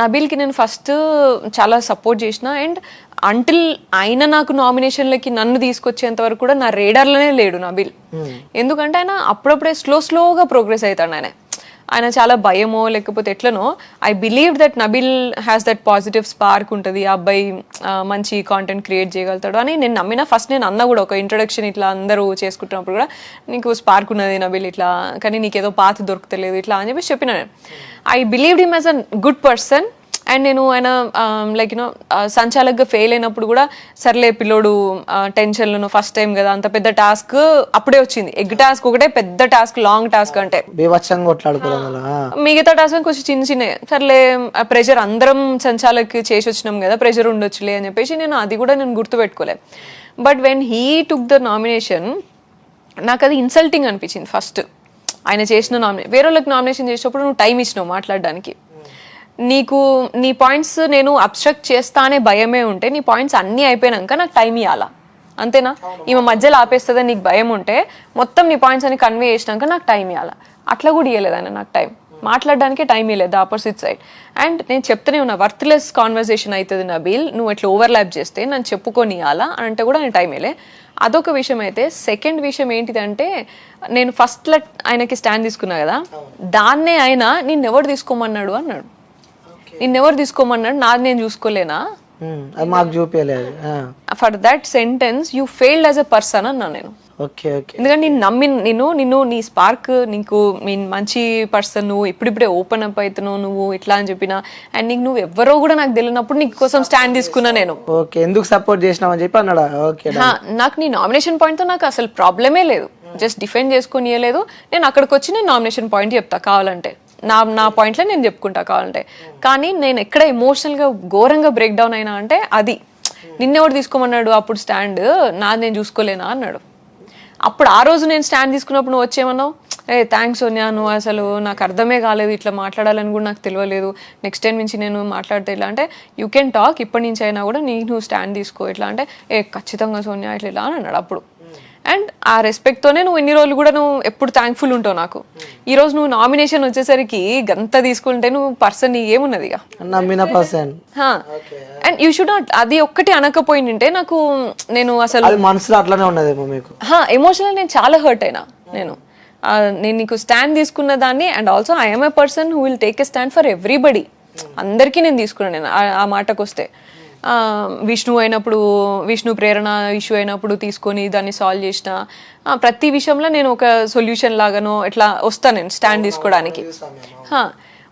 నబీల్కి నేను ఫస్ట్ చాలా సపోర్ట్ చేసిన అండ్ అంటిల్ ఆయన నాకు నామినేషన్లకి నన్ను తీసుకొచ్చేంత వరకు కూడా నా రేడార్లోనే లేడు నబీల్. ఎందుకంటే ఆయన అప్పుడప్పుడే స్లోగా ప్రోగ్రెస్ అవుతాడు. ఆయన చాలా భయమో లేకపోతే ఎట్లనో I believe that Nabeel has that positive spark ఉంటుంది, ఆ అబ్బాయి మంచి కాంటెంట్ క్రియేట్ చేయగలుగుతాడు అని నేను నమ్మిన. ఫస్ట్ నేను అన్న కూడా ఒక ఇంట్రొడక్షన్ ఇట్లా అందరూ చేసుకుంటున్నప్పుడు కూడా నీకు స్పార్క్ ఉన్నది నబీల్ ఇట్లా, కానీ నీకేదో పాత దొరుకుతలేదు ఇట్లా అని చెప్పి చెప్పిన. నేను I believed him as a good person. And నేను ఆయన లైక్ యూనో సంచాలకుగా ఫెయిల్ అయినప్పుడు కూడా సర్లే పిల్లోడు టెన్షన్లను ఫస్ట్ టైం కదా అంత పెద్ద టాస్క్ అప్పుడే వచ్చింది. ఎగ్ టాస్క్ ఒకటే పెద్ద టాస్క్, లాంగ్ టాస్క్ అంటే మిగతా టాస్క్ కొంచెం చిన్న సర్లే ప్రెషర్ అందరం సంచాలకి చేసి వచ్చినాం కదా ప్రెషర్ ఉండొచ్చులే అని చెప్పేసి నేను అది కూడా నేను గుర్తుపెట్టుకోలే. But when he took the nomination నాకు అది ఇన్సల్టింగ్ అనిపించింది. ఫస్ట్ ఆయన చేసిన వేరే వాళ్ళకి నామినేషన్ చేసినప్పుడు నువ్వు టైం ఇచ్చినావు మాట్లాడడానికి. నీకు నీ పాయింట్స్ నేను అబ్స్ట్రక్ట్ చేస్తా అనే భయమే ఉంటే నీ పాయింట్స్ అన్నీ అయిపోయినాక నాకు టైం ఇవ్వాలా, అంతేనా? ఈమె మధ్యలో ఆపేస్తుందని నీకు భయం ఉంటే మొత్తం నీ పాయింట్స్ అని కన్వే చేసినాక నాకు టైం ఇవ్వాలా. అట్లా కూడా ఇవ్వలేదు ఆయన నాకు టైం మాట్లాడడానికి, టైం ఇవ్వలేదు ఆపోజిట్ సైడ్. అండ్ నేను చెప్తూనే ఉన్నా వర్త్లెస్ కాన్వర్సేషన్ అవుతుంది నబీల్, నువ్వు ఎట్లా ఓవర్లాప్ చేస్తే నన్ను చెప్పుకొని ఇవ్వాలా అని అంటే కూడా నేను టైం ఇవ్వలే. అదొక విషయం. అయితే సెకండ్ విషయం ఏంటిదంటే నేను ఫస్ట్లో ఆయనకి స్టాండ్ తీసుకున్నా కదా, దాన్నే ఆయన నిన్నెవరు తీసుకోమన్నాడు అన్నాడు. నిన్నెవరు తీసుకోమన్నాడు, నాది నేను చూసుకోలేనా, for that sentence you failed as a person అన్నా నేను. ఎందుకంటే నేను నిన్ను నీ స్పార్క్ నీకు మంచి పర్సన్, నువ్వు ఇప్పుడిప్పుడే ఓపెన్ అప్ అవుతున్నావు నువ్వు ఇట్లా అని చెప్పిన. అండ్ నీకు నువ్వు ఎవరో కూడా నాకు తెలియనప్పుడు నీ కోసం స్టాండ్ తీసుకున్నా నేను. ఎందుకు సపోర్ట్ చేసినావు అని చెప్పి అన్నాడు. నాకు నీ నామినేషన్ పాయింట్ తో నాకు అసలు ప్రాబ్లమే లేదు, జస్ట్ డిఫెండ్ చేసుకుని ఇవ్వలేదు. నేను అక్కడికి వచ్చి నేను నామినేషన్ పాయింట్ చెప్తా కావాలంటే, నా పాయింట్లో నేను చెప్పుకుంటా కావాలంటే. కానీ నేను ఎక్కడ ఎమోషనల్గా ఘోరంగా బ్రేక్ డౌన్ అయినా అంటే అది నిన్నెవడు తీసుకోమన్నాడు అప్పుడు స్టాండ్, నాది నేను చూసుకోలేనా అన్నాడు. అప్పుడు ఆ రోజు నేను స్టాండ్ తీసుకున్నప్పుడు నువ్వు వచ్చేమన్నావు, థ్యాంక్స్ సోనియా, నువ్వు అసలు నాకు అర్థమే కాలేదు, ఇట్లా మాట్లాడాలని కూడా నాకు తెలియలేదు, నెక్స్ట్ టైం నుంచి నేను మాట్లాడితే ఇట్లా అంటే యూ కెన్ టాక్, ఇప్పటి నుంచి అయినా కూడా నువ్వు స్టాండ్ తీసుకో ఇట్లా అంటే ఖచ్చితంగా సోనియా ఇట్లా ఇలా అని అన్నాడు అప్పుడు. అండ్ ఆ రెస్పెక్ట్తోనే నువ్వు ఎన్ని రోజులు కూడా నువ్వు ఎప్పుడు థ్యాంక్ఫుల్ ఉంటావు నాకు. ఈ రోజు నువ్వు నామినేషన్ వచ్చేసరికి గంత తీసుకుంటే నువ్వు పర్సన్ ఏమున్నది ఇక. అండ్ యూ షుడ్ నాట్ అది ఒక్కటి అనకపోయింటే నాకు నేను అసలు మనసులో అట్లానే ఉన్నది ఎమోషనల్ నేను చాలా హర్ట్ అయినా. నేను నీకు స్టాండ్ తీసుకున్న దాన్ని and also I'm a person who will take a stand for everybody. అందరికీ నేను తీసుకున్నాను. నేను ఆ మాటకు వస్తే విష్ణు అయినప్పుడు, విష్ణు ప్రేరణ ఇష్యూ అయినప్పుడు తీసుకొని దాన్ని సాల్వ్ చేసిన ప్రతి విషయంలో నేను ఒక సొల్యూషన్ లాగానో ఇట్లా వస్తాను నేను స్టాండ్ తీసుకోవడానికి.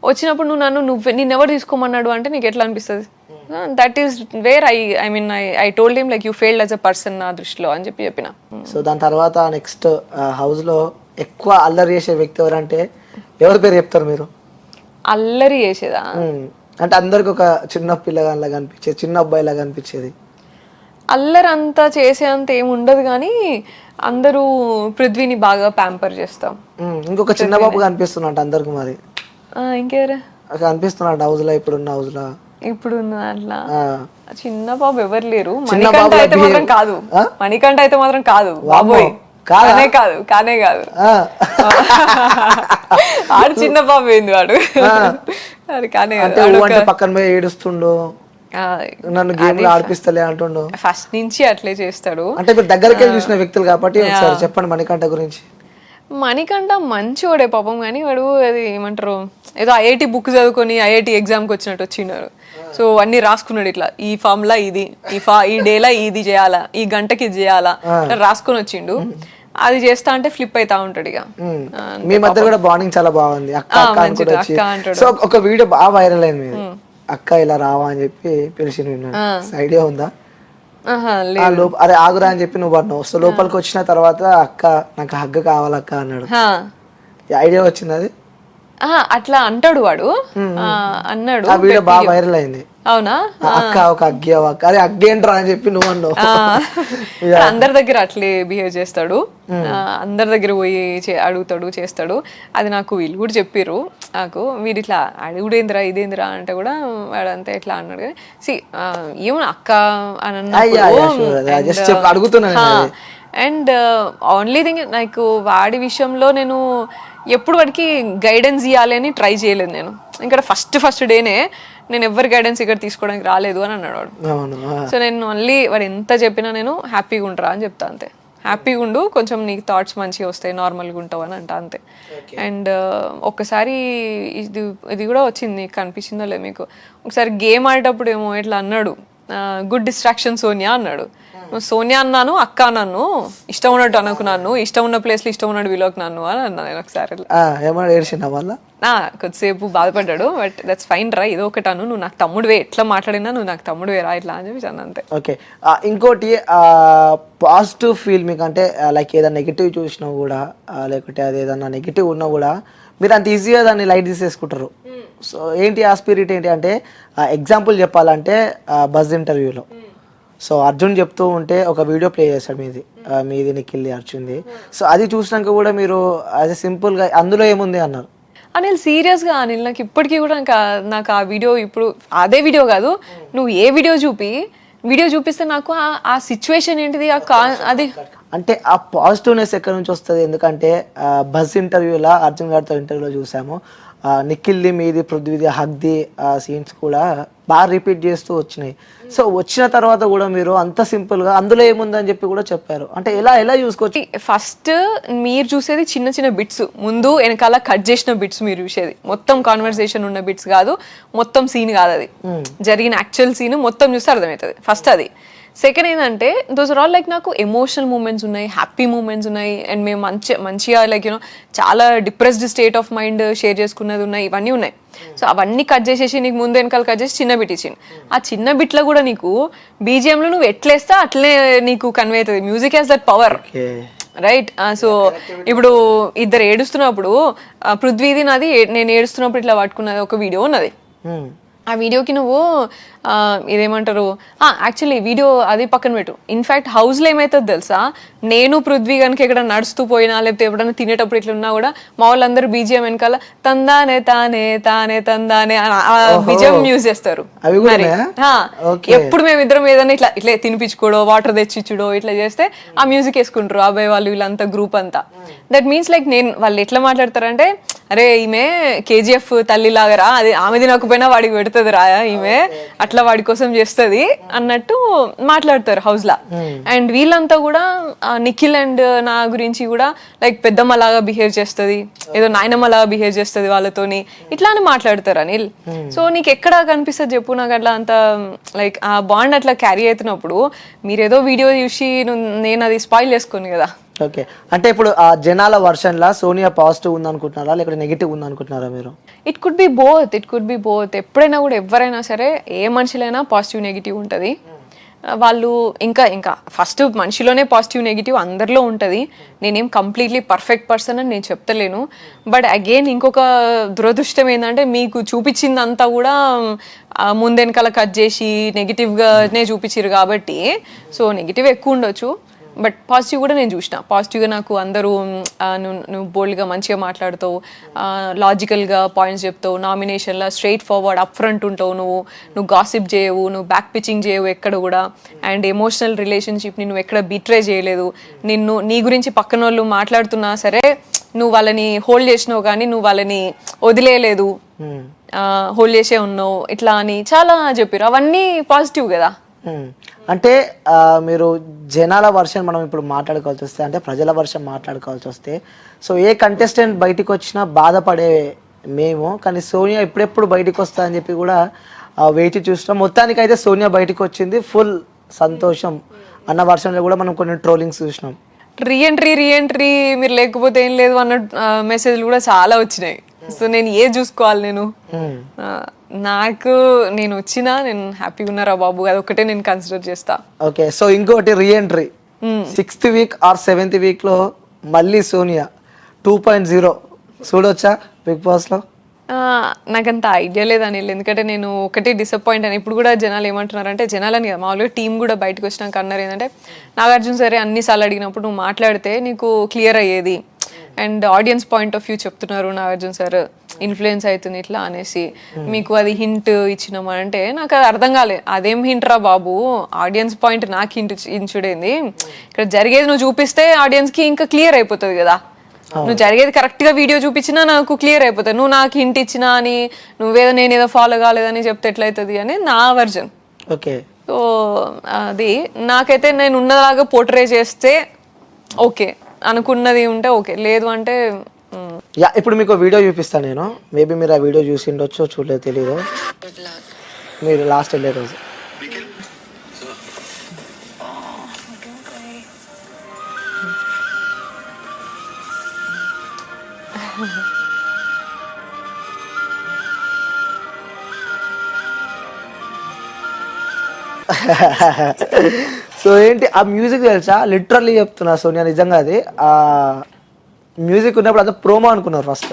వచ్చినప్పుడు నిన్నెవరు తీసుకోమన్నాడు అంటే నీకు ఎట్లా అనిపిస్తుంది? That is where I told him like you failed as a person నా దృష్టిలో అని చెప్పిన. సో దాని తర్వాత నెక్స్ట్ హౌస్ లో ఎక్కువ అల్లరి చేసే వ్యక్తి ఎవరంటే ఎవరి పేరు చెప్తారు మీరు? అల్లరి చేసేదా అంటే అందరికి ఒక చిన్న పిల్లగానిలాగా అనిపించేది, చిన్న అబ్బాయిలాగా అనిపించేది. అల్లరి అంతా చేసేంత ఏమి ఉండదు కానీ అందరూ పృథ్వీని బాగా ప్యాంపర్ చేస్తాం. ఇంకొక చిన్న బాబు కనిపిస్తున్నట్టు అందరికి. మరి ఇంకెవరు కనిపిస్తున్నాడు హౌస్ లో? ఇప్పుడున్న హౌస్ లో ఇప్పుడున్న దాంట్లో చిన్న బాబు ఎవరు లేరు. మణికంఠ అయితే మాత్రం కాదు, మణికంఠ అయితే మాత్రం కాదు బాబోయ్, కానే కాదు ఆడు చిన్న బాబు ఏంది వాడు. అది కానీ పక్కన పోయి ఏడుస్తుండు, నన్ను గేమ్ ఆడిపిస్తలే అంటుండు. ఫస్ట్ నుంచి అట్లే చేస్తాడు. అంటే మీరు దగ్గరకే చూసిన వ్యక్తులు కాబట్టి చెప్పండి మణికంఠ గురించి. మణికంఠ మంచివాడే పాపం, కానీ వాడు అది ఏమంటారు ఏదో ఐఐటి బుక్ చదువుకొని ఐఐటి ఎగ్జామ్కి వచ్చినట్టు వచ్చినాడు. సో అన్ని రాసుకున్నాడు ఇట్లా, ఈ ఫార్ములా ఇది, ఈ డేలా ఇది చేయాలా, ఈ గంటకి ఇది చేయాలా రాసుకొని వచ్చిండు. అది చేస్తా అంటే ఫ్లిప్ అవుతా ఉంటాడు. ఇక మీ మధ్య కూడా బాండింగ్ చాలా బాగుంది. అక్క సో ఒక వీడియో బాగా వైరల్ అయింది, అక్క ఇలా రావా అని చెప్పి పిలిచిన ఐడియా ఉందా? అరే ఆగురా అని చెప్పి నువ్వు అన్నావు. సో లోపలికి వచ్చిన తర్వాత అక్క నాకు హగ్ కావాలక్క అన్నాడు. ఐడియా వచ్చింది అది? అట్లా అంటాడు వాడు, అన్నాడు. ఆ వీడియో బాగా వైరల్ అయింది. అవునా? అక్క ఒక అగ్గి అక్క, అరే అగ్గి ఏంట్రా అని చెప్పి నువ్వు అన్నావు. అందరి దగ్గర అట్లే బిహేవ్ చేస్తాడు, అందరి దగ్గర పోయి అడుగుతాడు చేస్తాడు. అది నాకు వీళ్ళు కూడా చెప్పారు నాకు, వీడు ఇట్లా అడుగుడేంద్రా ఇదేంద్రా అంటే కూడా వాడు అంతా ఇట్లా అన్నాడు. సి ఏమో అక్క అని అడుగుతున్నా. అండ్ ఓన్లీ థింగ్ నాకు వాడి విషయంలో నేను ఎప్పుడు వాడికి గైడెన్స్ ఇవ్వాలి అని ట్రై చేయలేదు నేను. ఇంకా ఫస్ట్ డేనే నేను ఎవరి గైడెన్స్ ఇక్కడ తీసుకోవడానికి రాలేదు అని అన్నాడు వాడు. సో నేను ఓన్లీ వాడు ఎంత చెప్పినా నేను హ్యాపీగా ఉంటారా అని చెప్తా అంతే. హ్యాపీగా ఉండు, కొంచెం నీకు థాట్స్ మంచిగా వస్తాయి, నార్మల్గా ఉంటావు అని అంట అంతే. అండ్ ఒక్కసారి ఇది కూడా వచ్చింది, నీకు కనిపించిందో లేదు మీకు, ఒకసారి గేమ్ ఆడేటప్పుడు ఏమో ఇట్లా అన్నాడు, గుడ్ డిస్ట్రాక్షన్ సోనియా అన్నాడు. నువ్వు సోనియా అన్నాను, అక్క అన్నాను, ఇష్టం ఉన్నట్టు అనుకున్నాను, ఇష్టం ఉన్న ప్లేస్లో ఇష్టం ఉన్నట్టు విలోకి నన్ను అని అన్నా నేను ఒకసారి. కొద్దిసేపు బాధపడ్డాడు, బట్ దట్స్ ఫైన్ రా, ఇది ఒకటి అను, నువ్వు నాకు తమ్ముడువే, ఎట్లా మాట్లాడినా నువ్వు నాకు తమ్ముడువే రా ఇట్లా అని చెప్పి అన్న అంతే. ఓకే, ఇంకోటి పాజిటివ్ ఫీల్ మీకు అంటే లైక్ ఏదైనా నెగిటివ్ చూసినా కూడా లేకపోతే అది ఏదన్నా నెగిటివ్ ఉన్నా కూడా మీరు అంత ఈజీగా దాన్ని లైట్ తీసేసుకుంటారు. సో ఏంటి ఆ స్పిరిట్ ఏంటి అంటే, ఎగ్జాంపుల్ చెప్పాలంటే బజ్ ఇంటర్వ్యూలో సో అర్జున్ చెప్తూ ఉంటే ఒక వీడియో ప్లే చేశాడు మీది నిఖిల్ది అర్జున్ది. సో అది చూసినాక కూడా మీరు యాజ్ ఎ సింపుల్గా అందులో ఏముంది అన్నారు. అనిల్ సీరియస్గా అనిల్ నాకు ఇప్పటికీ కూడా నాకు ఆ వీడియో, ఇప్పుడు అదే వీడియో కాదు, నువ్వు ఏ వీడియో చూపిస్తే నాకు ఆ సిచ్యువేషన్ ఏంటిది అది అంటే ఆ పాజిటివ్నెస్ ఎక్కడి నుంచి వస్తుంది. ఎందుకంటే బజ్ ఇంటర్వ్యూలో అర్జున్ గారితో ఇంటర్వ్యూలో చూసాము, నిఖిల్ది మీది పృథ్వీది హగ్ది సీన్స్ కూడా బాగా రిపీట్ చేస్తూ వచ్చినాయి. సో వచ్చిన తర్వాత కూడా మీరు అంత సింపుల్గా అందులో ఏముందని చెప్పి కూడా చెప్పారు. అంటే ఎలా చూసుకోవచ్చు? ఫస్ట్ మీరు చూసేది చిన్న చిన్న బిట్స్, ముందు వెనకాల కట్ చేసిన బిట్స్ మీరు చూసేది, మొత్తం కాన్వర్సేషన్ ఉన్న బిట్స్ కాదు, మొత్తం సీన్ కాదు, అది జరిగిన యాక్చువల్ సీన్ మొత్తం చూస్తే అర్థమవుతుంది ఫస్ట్ అది. సెకండ్ ఏంటంటే దోస్ ఆర్ ఆల్ లైక్ నాకు ఎమోషనల్ మూమెంట్స్ ఉన్నాయి, హ్యాపీ మూమెంట్స్ ఉన్నాయి, అండ్ మేము మంచిగా లైక్ యూనో చాలా depressed state of mind share చేసుకున్నది ఉన్నాయి, ఇవన్నీ ఉన్నాయి. సో అవన్నీ కట్ చేసేసి నీకు ముందు వెనకాల కట్ చేసి చిన్న బిట్ ఇచ్చింది. ఆ చిన్న బిట్లో కూడా నీకు బీజిఎంలో నువ్వు ఎట్లేస్తా అట్లనే నీకు కన్వే అవుతుంది. Music has that power, right? So ఇప్పుడు ఇద్దరు ఏడుస్తున్నప్పుడు పృథ్వీది నాది, నేను ఏడుస్తున్నప్పుడు ఇట్లా పట్టుకున్నది ఒక వీడియో ఉన్నది. ఆ వీడియోకి నువ్వు ఇదేమంటారు, యాక్చువల్లీ వీడియో అది పక్కన పెట్టు. ఇన్ఫ్యాక్ట్ హౌస్లో ఏమవుతుంది తెలుసా, నేను పృథ్వీ కనుక ఎక్కడ నడుస్తూ పోయినా లేకపోతే ఎప్పుడైనా తినేటప్పుడు ఇట్లా ఉన్నా కూడా మా వాళ్ళందరూ బీజిఎం వెనకాల తందానే తానే తానే తందానే బీజిఎం యూజ్ చేస్తారు. మరి ఎప్పుడు మేమిద్దరం ఏదైనా ఇట్లా తినిపించుకోడో వాటర్ తెచ్చిచ్చుడో ఇట్లా చేస్తే ఆ మ్యూజిక్ వేసుకుంటారు అబ్బాయి వాళ్ళు, వీళ్ళంతా గ్రూప్ అంతా. దట్ మీన్స్ లైక్ వాళ్ళు ఎట్లా మాట్లాడతారంటే, అరే ఈమె కేజీఎఫ్ తల్లి లాగరా, అది ఆమె తినకపోయినా వాడికి పెడుతుంది రా, ఈమె అట్లా వాడి కోసం చేస్తుంది అన్నట్టు మాట్లాడతారు హౌస్ లా. అండ్ వీళ్ళంతా కూడా నిఖిల్ అండ్ నా గురించి కూడా లైక్ పెద్దమ్మలాగా బిహేవ్ చేస్తుంది, ఏదో నాయనమ్మలాగా బిహేవ్ చేస్తుంది వాళ్ళతోని, ఇట్లా అని మాట్లాడతారు అనిల్. సో నీకు ఎక్కడ కనిపిస్తుంది చెప్పు, నాకు అట్లా అంత లైక్ ఆ బాండ్ అట్లా క్యారీ అవుతున్నప్పుడు మీరేదో వీడియో చూసి నేను అది స్పాయిల్ చేసుకోను కదా. ఓకే, అంటే ఇప్పుడు ఆ జనాల వర్షన్లా సోనియా పాజిటివ్ ఉంది అనుకుంటున్నారా లేకపోతే నెగిటివ్ ఉంది అనుకుంటున్నారా మీరు? It could be both. ఎప్పుడైనా కూడా ఎవరైనా సరే ఏ మనిషిలైనా పాజిటివ్ నెగిటివ్ ఉంటుంది. వాళ్ళు ఇంకా ఫస్ట్ మనిషిలోనే పాజిటివ్ నెగిటివ్ అందరిలో ఉంటుంది. నేనేం కంప్లీట్లీ పర్ఫెక్ట్ పర్సన్ అని నేను చెప్తలేను. బట్ అగైన్ ఇంకొక దురదృష్టం ఏంటంటే మీకు చూపించిందంతా కూడా ముందెనకాల కట్ చేసి నెగిటివ్గానే చూపించారు కాబట్టి సో నెగిటివ్ ఎక్కువ ఉండొచ్చు. బట్ పాజిటివ్ కూడా నేను చూసిన, పాజిటివ్గా నాకు అందరూ నువ్వు బోల్డ్గా మంచిగా మాట్లాడుతావు, లాజికల్గా పాయింట్స్ చెప్తావు, నామినేషన్లో స్ట్రైట్ ఫార్వర్డ్ అప్ ఫ్రంట్ ఉంటావు, నువ్వు గాసిప్ చేయవు, నువ్వు బ్యాక్ పిచ్చింగ్ చేయవు ఎక్కడ కూడా, అండ్ ఎమోషనల్ రిలేషన్షిప్ని నువ్వు ఎక్కడ బిట్రే చేయలేదు. నీ గురించి పక్కన వాళ్ళు మాట్లాడుతున్నా సరే నువ్వు వాళ్ళని హోల్డ్ చేసినావు కానీ నువ్వు వాళ్ళని వదిలేయలేదు, హోల్డ్ చేసే ఉన్నావు, ఇట్లా అని చాలా చెప్పారు. అవన్నీ పాజిటివ్ కదా. అంటే మీరు జనాల వర్షన్ మనం ఇప్పుడు మాట్లాడుకోవాల్సి వస్తే, అంటే ప్రజల వర్షన్ మాట్లాడుకోవాల్సి వస్తే, సో ఏ కంటెస్టెంట్ బయటికి వచ్చినా బాధపడే మేము, కానీ సోనియా ఎప్పుడెప్పుడు బయటికి వస్తా అని చెప్పి కూడా వేచి చూస్తాం. మొత్తానికి అయితే సోనియా బయటికి వచ్చింది, ఫుల్ సంతోషం అన్న వర్షన్లో కూడా మనం కొన్ని ట్రోలింగ్స్ చూసినాం. రీఎంట్రీ మీరు లేకపోతే ఏం లేదు అన్న మెసేజ్లు కూడా చాలా వచ్చినాయి. సో నేను చూసుకోవాలి, నేను వచ్చినా నేను హ్యాపీగా ఉన్నారా బాబు, అదొకటే నేను కన్సిడర్ చేస్తా. ఓకే, సో ఇంకోటి reentry 6th week or 7th week లో మళ్ళీ సోనియా 2.0 చూడొచ్చా బిగ్ బాస్ లో? నాకంత ఐడియా లేదు అనిల్, ఎందుకంటే నేను ఒకటి డిసప్పాయింట్ అని. ఇప్పుడు కూడా జనాలు ఏమంటున్నారంటే, జనాలని కదా మామూలుగా టీం కూడా బయటకు వచ్చినాక అన్నారు ఏంటంటే, నాగార్జున సరే అన్నిసార్లు అడిగినప్పుడు నువ్వు మాట్లాడితే నీకు క్లియర్ అయ్యేది, and audience point of view చెప్తున్నారు నాగార్జున సార్ ఇన్ఫ్లుయెన్స్ అవుతుంది ఇట్లా అనేసి, మీకు అది హింట్ ఇచ్చినామా అంటే నాకు అది అర్థం కాలేదు. అదేం హింట్ రా బాబు, ఆడియన్స్ పాయింట్ నాకు హింట్ ఇచ్చుడేంది, ఇక్కడ జరిగేది నువ్వు చూపిస్తే ఆడియన్స్కి ఇంకా క్లియర్ అయిపోతుంది కదా. నువ్వు జరిగేది కరెక్ట్ గా వీడియో చూపించినా నాకు క్లియర్ అయిపోతుంది. నువ్వు నాకు హింట్ ఇచ్చినా అని నువ్వేదో నేనేదో ఫాలో కాలేదని చెప్తే ఎట్లయితుంది అని నా వర్జన్. ఓకే. సో అది నాకైతే నేను ఉన్నలాగా పోర్ట్రే చేస్తే ఓకే, అనుకున్నది ఉంటే ఓకే, లేదు అంటే యా. ఇప్పుడు మీకు వీడియో చూపిస్తాను నేను, మేబీ మీరు ఆ వీడియో చూసి ఉండొచ్చో చూడలేదు తెలీదు. మీరు లాస్ట్ వెళ్ళే రోజు సో ఏంటి ఆ మ్యూజిక్ తెలుసా, లిటరల్లీ చెప్తున్నా సోనియా, నిజంగా అది ఆ మ్యూజిక్ ఉన్నప్పుడు అంతా ప్రోమో అనుకున్నారు ఫస్ట్.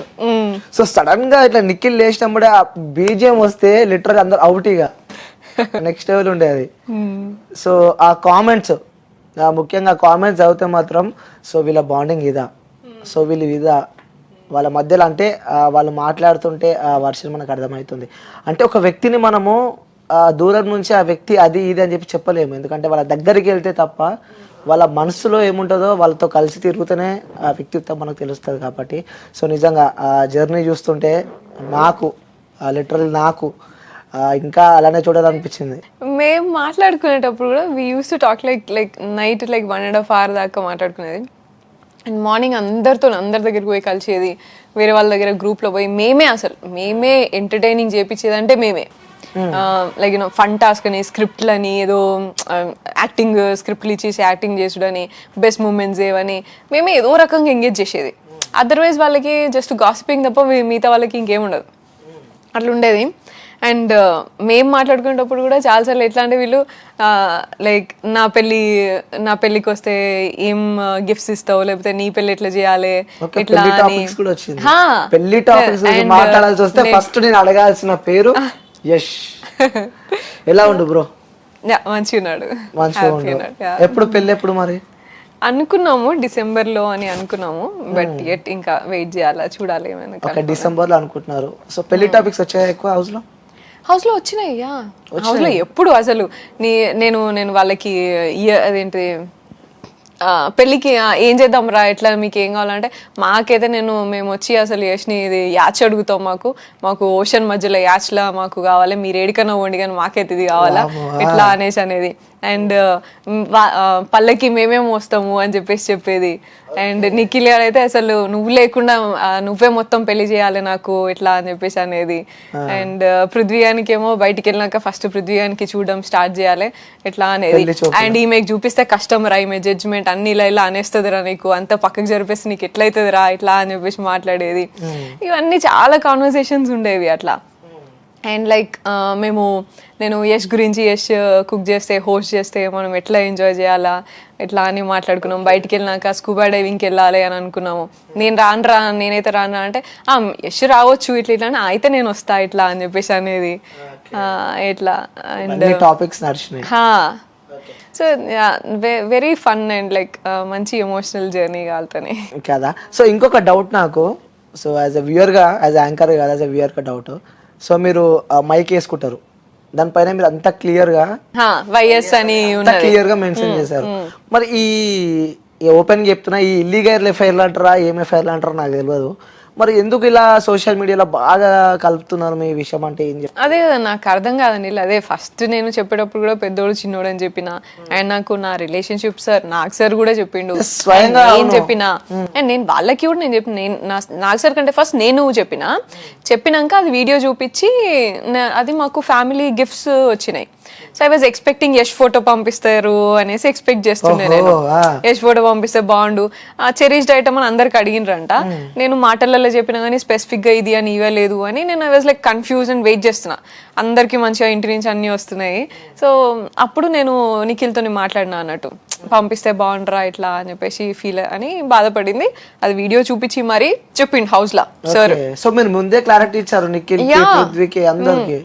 సో సడన్ గా ఇట్లా నిఖిల్ లేచినప్పుడే ఆ బీజిఎం వస్తే లిటరల్లీ అందరు అవుట్ ఇక నెక్స్ట్ లెవెల్ ఉండే అది. సో ఆ కామెంట్స్, ముఖ్యంగా కామెంట్స్ చదివితే మాత్రం సో వీళ్ళ బాండింగ్ ఇదా, సో వీళ్ళు ఇదా, వాళ్ళ మధ్యలో అంటే వాళ్ళు మాట్లాడుతుంటే ఆ వర్షన్ మనకు అర్థమవుతుంది. అంటే ఒక వ్యక్తిని మనము దూరం నుంచి ఆ వ్యక్తి అది ఇది అని చెప్పి చెప్పలేము, ఎందుకంటే వాళ్ళ దగ్గరికి వెళ్తే తప్ప వాళ్ళ మనసులో ఏముంటుందో వాళ్ళతో కలిసి తిరుగుతూనే ఆ వ్యక్తిత్వం మనకు తెలుస్తుంది. కాబట్టి సో నిజంగా ఆ జర్నీ చూస్తుంటే నాకు లిటరల్ నాకు ఇంకా అలానే చూడాలనిపించింది. మేము మాట్లాడుకునేటప్పుడు కూడా we use to talk like night 1.5 hours దాకా మాట్లాడుకునేది. అండ్ మార్నింగ్ అందరి దగ్గరికి పోయి కలిసేది, వేరే వాళ్ళ దగ్గర గ్రూప్లో పోయి మేమే ఎంటర్టైనింగ్ చేయించేది. అంటే మేమే ఫన్ టాస్క్ అని, స్క్రిప్ట్లని, ఏదో యాక్టింగ్ స్క్రిప్ట్లు ఇచ్చేసి యాక్టింగ్ చేసుడని, బెస్ట్ మూమెంట్స్ ఏవని మేమే ఏదో రకంగా ఎంగేజ్ చేసేది. అదర్వైజ్ వాళ్ళకి జస్ట్ గాసిపింగ్ తప్ప మిగతా వాళ్ళకి ఇంకేముండదు, అట్లా ఉండేది. అండ్ మేము మాట్లాడుకునేటప్పుడు కూడా చాలాసార్లు ఎట్లా అంటే వీళ్ళు నా పెళ్ళికి వస్తే ఏం గిఫ్ట్స్ ఇస్తావు, లేకపోతే నీ పెళ్ళి ఎట్లా చేయాలి, ఎట్లా పెళ్లి టాపిక్స్ మాట్లాడాల్సి వస్తే ఫస్ట్ నేను అడగాల్సిన పేరు యష్. ఎలా ఉండు బ్రో? మంచిగున్నాడు. ఎప్పుడు పెళ్ళి ఎప్పుడు మరి? అనుకున్నాము డిసెంబర్ లో అని అనుకున్నాము, బట్ ఇంకా వెయిట్ చేయాలా, చూడాలి ఏమైనా. డిసెంబర్ లో అనుకుంటున్నారు. సో పెళ్లి టాపిక్స్ వచ్చాయి ఎక్కువ హౌస్ లో వచ్చినాయి. హౌస్ లో ఎప్పుడు అసలు నేను వాళ్ళకి అదేంటి పెళ్ళికి ఏం చేద్దాం రా, ఎట్లా మీకు ఏం కావాలంటే మాకైతే మేము వచ్చి అసలు యష్ని ఇది యాచ్ అడుగుతాం, మాకు ఓషన్ మధ్యలో యాచ్లా మాకు కావాలి, మీరు ఏడికన్నా వండి కానీ మాకైతే ఇది కావాలా ఎట్లా అనేసి అనేది. అండ్ పల్లకి మేమేం వస్తాము అని చెప్పేది. అండ్ నిఖిల్ గారు అయితే అసలు నువ్వు లేకుండా నువ్వే మొత్తం పెళ్లి చేయాలి నాకు ఎట్లా అని చెప్పేసి అనేది. అండ్ పృథ్వీగానికి ఏమో బయటికి వెళ్ళినాక ఫస్ట్ పృథ్వీగానికి చూడడం స్టార్ట్ చేయాలి ఎట్లా అనేది. అండ్ ఈమెకు చూపిస్తే కష్టం రా, ఈమె జడ్జ్మెంట్ అన్ని ఇలా అనేస్తుంది రా, నీకు అంత పక్కకు జరిపేసి నీకు ఎట్లయితుంది రా ఇట్లా అని చెప్పేసి మాట్లాడేది. ఇవన్నీ చాలా కాన్వర్సేషన్స్ ఉండేవి అట్లా. అండ్ నేను యష్ గురించి, యష్ కుక్ చేస్తే హోస్ట్ చేస్తే మనం ఎట్లా ఎంజాయ్ చేయాలా ఎట్లా అని మాట్లాడుకున్నాం. బయటికి వెళ్ళినాక స్కూబా డైవింగ్కి వెళ్ళాలి అని అనుకున్నాము. నేనైతే రాను అంటే యష్ రావచ్చు ఇట్లా అని, అయితే నేను వస్తా ఇట్లా అని చెప్పేసి అనేది ఇట్లా. అండ్ టాపిక్స్ నడిచినాయి. సో వెరీ ఫన్ అండ్ మంచి ఎమోషనల్ జర్నీ కాలుతోనే కదా. సో ఇంకొక డౌట్ నాకు, సో యాజ్ అ వ్యూయర్గా, యాజ్ యాంకర్ కాదు, యాజ్ అ వ్యూయర్గా డౌట్. సో మీరు మైక్ వేసుకుంటారు, దానిపైన మీరు అంతా క్లియర్ గా వైఎస్ అని క్లియర్ గా మెన్షన్ చేశారు. మరి ఈ ఓపెన్ చెప్తున్నా, ఈ ఇల్లీగల్ ఎఫ్ఐఆర్లు అంటారా ఏం ఎఫ్ఐఆర్లు అంటారా నాకు తెలియదు. మరి ఎందుకు ఇలా సోషల్ మీడియాలో బాగా కలుపుతున్నారు మీ విషయం అంటే ఏం చెప్తారు? అదే కదా నాకు అర్థం కాదండి. అదే ఫస్ట్ నేను చెప్పేటప్పుడు కూడా పెద్దోడు చిన్నోడు అని చెప్పిన, అండ్ నాకు నా రిలేషన్షిప్ సార్ కూడా చెప్పిండు స్వయంగా ఏం చెప్పినా. అండ్ నేను వాళ్ళకి కూడా నేను చెప్పిన, నాకు సార్ కంటే ఫస్ట్ నేను చెప్పినాక అది వీడియో చూపించి అది మాకు ఫ్యామిలీ గిఫ్ట్స్ వచ్చినాయి. So I was expecting Yash photo పంపిస్తారు అనేసి ఎక్స్పెక్ట్ చేస్తుండే నేను. యష్ ఫోటో పంపిస్తే బాగుండు, చెరీష్డ్ ఐటమ్ అని అందరికి అడిగినరంట. నేను మాటలలో చెప్పినా కానీ స్పెసిఫిక్ గా ఇది అని ఇవ్వలేదు అని నేను I was confuse and wait చేస్తున్నా, అందరికి మంచిగా ఇంటి నుంచి అన్ని వస్తున్నాయి. సో అప్పుడు నేను నిఖిల్తో మాట్లాడినా అన్నట్టు, పంపిస్తే బాగుండరా ఇట్లా అని చెప్పేసి ఫీల్ అని బాధపడింది. అది వీడియో చూపించి మరి చెప్పిండు హౌస్ లా సార్. సో మీరు ముందే క్లారిటీ ఇచ్చారు నిఖిల్ అందరికి.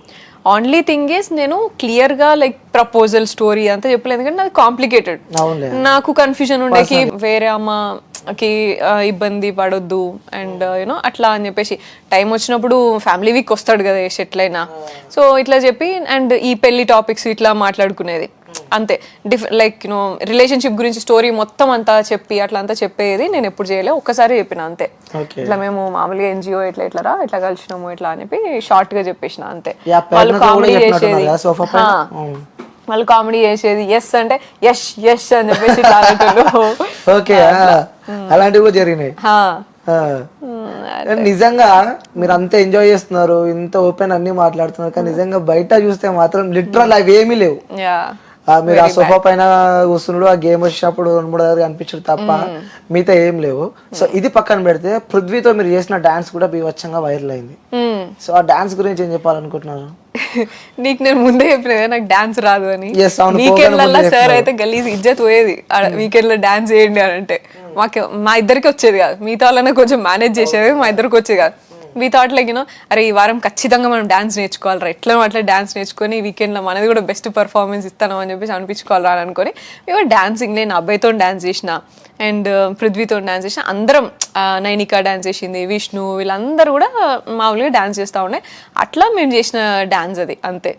ఓన్లీ థింగ్ ఈస్ నేను క్లియర్ గా ప్రపోజల్ స్టోరీ అంతా చెప్పలేదు, ఎందుకంటే అది కాంప్లికేటెడ్. నాకు కన్ఫ్యూజన్ ఉండేకి వేరే అమ్మకి ఇబ్బంది పడొద్దు అండ్ యూనో అట్లా అని చెప్పేసి, టైం వచ్చినప్పుడు ఫ్యామిలీ వీక్ వస్తాడు కదా ఎట్లయినా. సో ఇట్లా చెప్పి అండ్ ఈ పెళ్లి టాపిక్స్ ఇట్లా మాట్లాడుకునేది. అంతే లైక్ యూనో రిలేషన్షిప్ గురించి స్టోరీ మొత్తం అంతా చెప్పి అట్లా అంతా చెప్పేది నేను ఎప్పుడు చేయలే, ఒక్కసారి చెప్పిన అంతే. ఇట్లా మేము మామూలుగా ఎన్జిఓ ఇట్లా ఇట్లా ఇట్లా కలిసినాము ఇట్లా అని చెప్పి షార్ట్ గా చెప్పేసిన అంతే. వాళ్ళు కామెడీ చేసేది, వాళ్ళు కామెడీ చేసేది ఎస్ అంటే యష్ యష్ అని చెప్పేసి ఇట్లా అనేటోళ్ళు. ఓకే, అలాంటివి కూడా జరిగినాయి. నిజంగా మీరు అంత ఎంజాయ్ చేస్తున్నారు, ఇంత ఓపెన్ అన్ని మాట్లాడుతున్నారు, కానీ నిజంగా బయట చూస్తే మాత్రం లిటరల్ అవి ఏమీ లేవు. మీరు ఆ సోఫా పైన కూర్చున్నాడు, ఆ గేమ్ వచ్చినప్పుడు 2-3 అనిపించడు తప్ప మిగతా ఏం లేవు. సో ఇది పక్కన పెడితే పృథ్వీతో మీరు చేసిన డాన్స్ కూడా బీభత్సంగా వైరల్ అయింది. సో ఆ డాన్స్ గురించి ఏం చెప్పాలనుకుంటున్నారు? నీకు నేను ముందే చెప్పిన నాకు డాన్స్ రాదు అని. వీకెండ్ లలో సార్ అయితే గలీజ్ ఇజ్జత్ పోయేది, వీకెండ్ లో డాన్స్ చేయండి అని అంటే. మా ఇద్దరికి వచ్చేది కాదు, మిగతా వాళ్ళనే కొంచెం మేనేజ్ చేసేది, మా ఇద్దరికి వచ్చేది కాదు. వీ థాట్ లైక్ యూనో అరే ఈ వారం ఖచ్చితంగా మనం డాన్స్ నేర్చుకోవాలరా, ఎట్లా అట్లా డాన్స్ నేర్చుకొని వీకెండ్ లో మనది కూడా బెస్ట్ పర్ఫార్మెన్స్ ఇస్తాను అని చెప్పేసి అనిపించుకోవాలరా అని అనుకొని మేము డాన్సింగ్, నేను అబ్బాయితో డాన్స్ చేసిన అండ్ పృథ్వీతో డాన్స్ చేసిన, అందరం నైనిక డాన్స్ చేసింది, విష్ణు, వీళ్ళందరూ కూడా మామూలుగా డాన్స్ చేస్తూ ఉండే. అట్లా మేము చేసిన డాన్స్ అది అంతే.